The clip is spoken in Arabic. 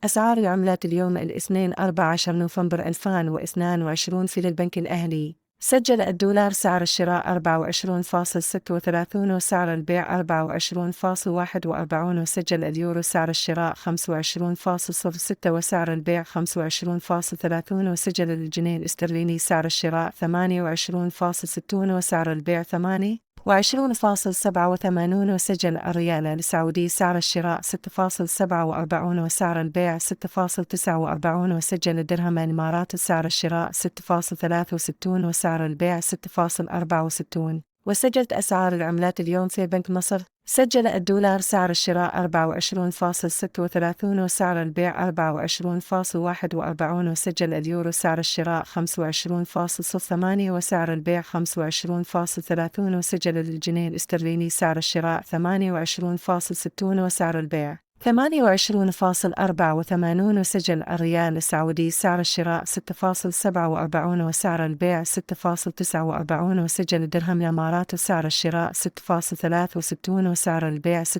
أسعار العملات اليوم الاثنين 14 نوفمبر 2022 في البنك الأهلي. سجل الدولار سعر الشراء 24.36 وسعر البيع 24.41 وسجل اليورو سعر الشراء 25.06 وسعر البيع 25.30 وسجل الجنيه الاسترليني سعر الشراء 28.60 وسعر البيع 28.87 وسجل الريال السعودي سعر الشراء 6.47 وسعر البيع 6.49 وسجل الدرهم الإماراتي سعر الشراء 6.63 وسعر البيع 6.64 وسجلت أسعار العملات اليوم في بنك مصر. سجل الدولار سعر الشراء 24.36 وسعر البيع 24.41 وسجل اليورو سعر الشراء 25.08 وسعر البيع 25.30 وسجل الجنيه الاسترليني سعر الشراء 28.60 وسعر البيع 28.84 وسجل الريال السعودي سعر الشراء 6.47 وسعر البيع 6.49 وسجل الدرهم الإماراتي سعر الشراء 6.63 وسعر البيع 6.64